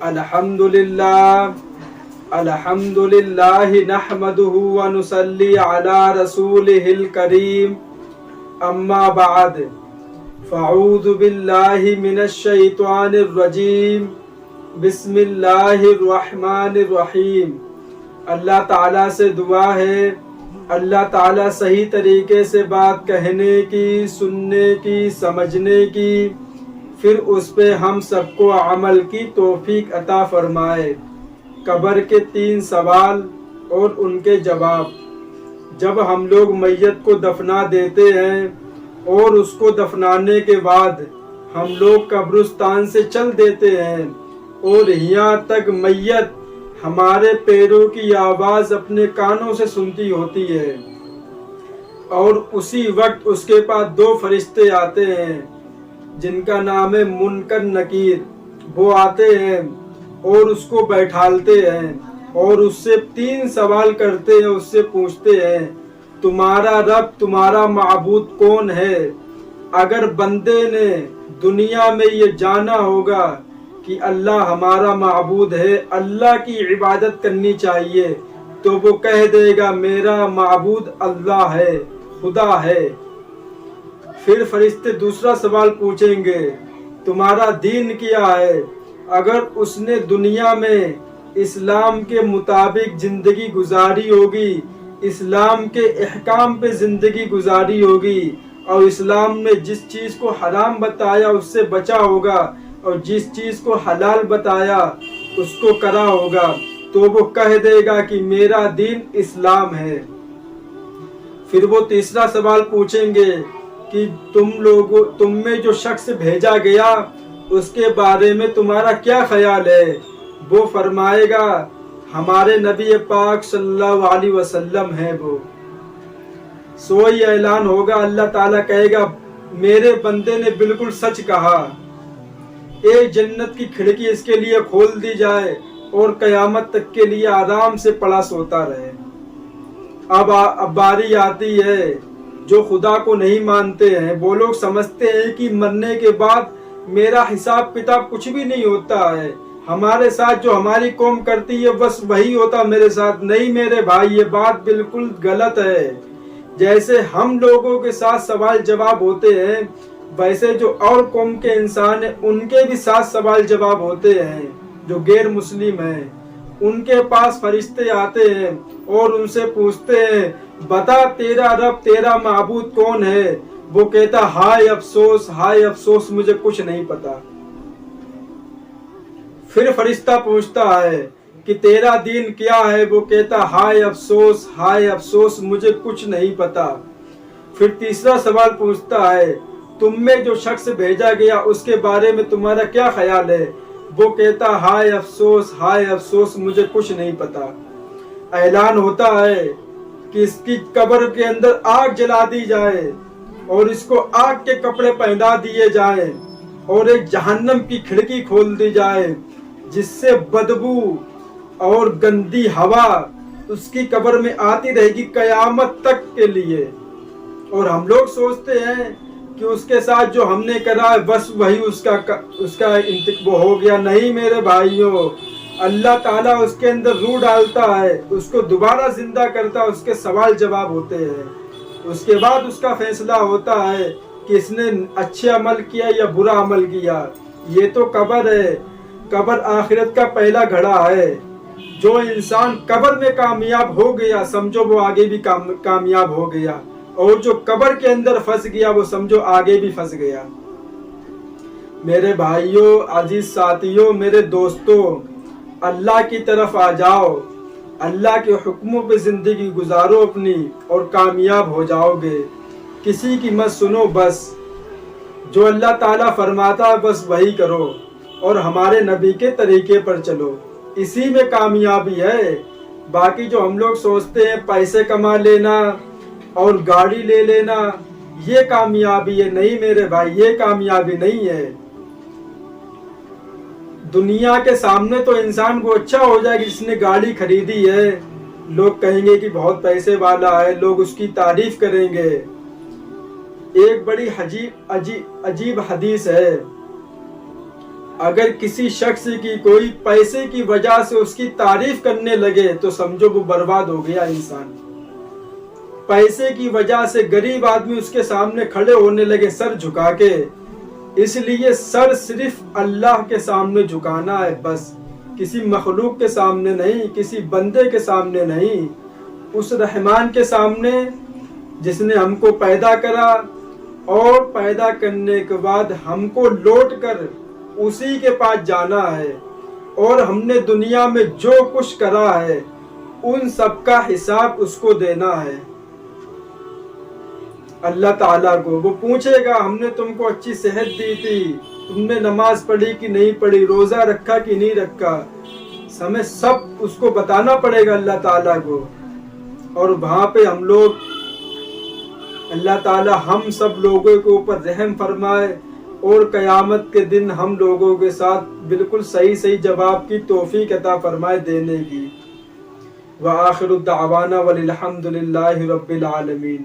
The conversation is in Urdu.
الحمدللہ نحمدہ ونصلی علی رسولہ الکریم اما بعد فاعوذ باللہ من الشیطان الرجیم بسم اللہ الرحمن الرحیم۔ اللہ تعالیٰ سے دعا ہے اللہ تعالیٰ صحیح طریقے سے بات کہنے کی، سننے کی، سمجھنے کی، پھر اس پہ ہم سب کو عمل کی توفیق عطا فرمائے۔ قبر کے 3 سوال اور ان کے جواب۔ جب ہم لوگ میت کو دفنا دیتے ہیں اور اس کو دفنانے کے بعد ہم لوگ قبرستان سے چل دیتے ہیں اور یہاں تک میت ہمارے پیروں کی آواز اپنے کانوں سے سنتی ہوتی ہے، اور اسی وقت اس کے پاس 2 فرشتے آتے ہیں جن کا نام ہے منکر نکیر۔ وہ آتے ہیں اور اس کو بیٹھالتے ہیں اور اس سے 3 سوال کرتے ہیں، اس سے پوچھتے ہیں تمہارا رب، تمہارا معبود کون ہے؟ اگر بندے نے دنیا میں یہ جانا ہوگا کہ اللہ ہمارا معبود ہے، اللہ کی عبادت کرنی چاہیے، تو وہ کہہ دے گا میرا معبود اللہ ہے، خدا ہے۔ پھر فرشتے دوسرا سوال پوچھیں گے تمہارا دین کیا ہے؟ اگر اس نے دنیا میں اسلام کے مطابق زندگی گزاری ہوگی، اسلام کے احکام پہ زندگی گزاری ہوگی، اور اسلام میں جس چیز کو حرام بتایا اس سے بچا ہوگا، اور جس چیز کو حلال بتایا اس کو کرا ہوگا، تو وہ کہہ دے گا کہ میرا دین اسلام ہے۔ پھر وہ تیسرا سوال پوچھیں گے کہ تم میں جو شخص بھیجا گیا اس کے بارے میں تمہارا کیا خیال ہے؟ وہ فرمائے گا ہمارے نبی پاک صلی اللہ علیہ وسلم ہے وہ۔ سوئی اعلان ہوگا، اللہ تعالیٰ کہے گا میرے بندے نے بالکل سچ کہا۔ ایک جنت کی کھڑکی اس کے لیے کھول دی جائے اور قیامت تک کے لیے آرام سے پڑا سوتا رہے۔ اب باری آتی ہے جو خدا کو نہیں مانتے ہیں، وہ لوگ سمجھتے ہیں کہ مرنے کے بعد میرا حساب کتاب کچھ بھی نہیں ہوتا ہے، ہمارے ساتھ جو ہماری قوم کرتی ہے بس وہی ہوتا میرے ساتھ۔ نہیں میرے بھائی، یہ بات بالکل غلط ہے۔ جیسے ہم لوگوں کے ساتھ سوال جواب ہوتے ہیں، ویسے جو اور قوم کے انسان ہیں ان کے بھی ساتھ سوال جواب ہوتے ہیں جو غیر مسلم ہیں۔ ان کے پاس فرشتے آتے ہیں اور ان سے پوچھتے ہیں بتا تیرا رب، تیرا معبود کون ہے؟ وہ کہتا ہائے افسوس، ہائے افسوس، مجھے کچھ نہیں پتا۔ پھر فرشتہ پوچھتا ہے کہ تیرا دین کیا ہے؟ وہ کہتا ہائے افسوس، ہائے افسوس، مجھے کچھ نہیں پتا۔ پھر تیسرا سوال پوچھتا ہے تم میں جو شخص بھیجا گیا اس کے بارے میں تمہارا کیا خیال ہے؟ وہ کہتا ہائے افسوس، ہائے افسوس، مجھے کچھ نہیں پتا۔ اعلان ہوتا ہے کہ اس کی قبر کے اندر آگ جلا دی جائے اور اس کو آگ کے کپڑے پہنا دیے جائیں اور ایک جہنم کی کھڑکی کھول دی جائے جس سے بدبو اور گندی ہوا اس کی قبر میں آتی رہے گی قیامت تک کے لیے۔ اور ہم لوگ سوچتے ہیں کہ اس کے ساتھ جو ہم نے کرا ہے بس وہی اس کا انتقال ہو گیا۔ نہیں میرے بھائیوں، اللہ تعالیٰ اس کے اندر روح ڈالتا ہے، اس کو دوبارہ زندہ کرتا ہے، اس کے سوال جواب ہوتے ہیں، اس کے بعد اس کا فیصلہ ہوتا ہے کہ اس نے اچھے عمل کیا یا برا عمل کیا۔ یہ تو قبر ہے، قبر آخرت کا پہلا گھڑا ہے۔ جو انسان قبر میں کامیاب ہو گیا سمجھو وہ آگے بھی کامیاب ہو گیا، اور جو قبر کے اندر پھنس گیا وہ سمجھو آگے بھی پھنس گیا۔ میرے بھائیوں، عزیز ساتھیوں، میرے دوستوں، اللہ کی طرف آ جاؤ، اللہ کے حکموں پہ زندگی گزارو اپنی اور کامیاب ہو جاؤ گے۔ کسی کی مت سنو، بس جو اللہ تعالیٰ فرماتا ہے بس وہی کرو اور ہمارے نبی کے طریقے پر چلو، اسی میں کامیابی ہے۔ باقی جو ہم لوگ سوچتے ہیں پیسے کما لینا اور گاڑی لے لینا یہ کامیابی ہے، نہیں میرے بھائی، یہ کامیابی نہیں ہے۔ دنیا کے سامنے تو انسان کو اچھا ہو جائے کہ جس نے گاڑی خریدی ہے، لوگ کہیں گے کہ بہت پیسے والا ہے، لوگ اس کی تعریف کریں گے۔ ایک بڑی عجیب حدیث ہے اگر کسی شخص کی کوئی پیسے کی وجہ سے اس کی تعریف کرنے لگے تو سمجھو وہ برباد ہو گیا انسان۔ پیسے کی وجہ سے غریب آدمی اس کے سامنے کھڑے ہونے لگے سر جھکا کے، اس لیے سر صرف اللہ کے سامنے جھکانا ہے بس، کسی مخلوق کے سامنے نہیں، کسی بندے کے سامنے نہیں، اس رحمان کے سامنے جس نے ہم کو پیدا کرا اور پیدا کرنے کے بعد ہم کو لوٹ کر اسی کے پاس جانا ہے، اور ہم نے دنیا میں جو کچھ کرا ہے ان سب کا حساب اس کو دینا ہے۔ اللہ تعالیٰ کو وہ پوچھے گا ہم نے تم کو اچھی صحت دی تھی، تم نے نماز پڑھی کہ نہیں پڑھی، روزہ رکھا کہ نہیں رکھا، ہمیں سب اس کو بتانا پڑے گا اللہ تعالیٰ کو۔ اور وہاں پہ ہم لوگ، اللہ تعالیٰ ہم سب لوگوں کے اوپر رحم فرمائے اور قیامت کے دن ہم لوگوں کے ساتھ بالکل صحیح جواب کی توفیق عطا فرمائے دینے کی۔ وآخر دعوانا وللحمد للہ رب العالمین۔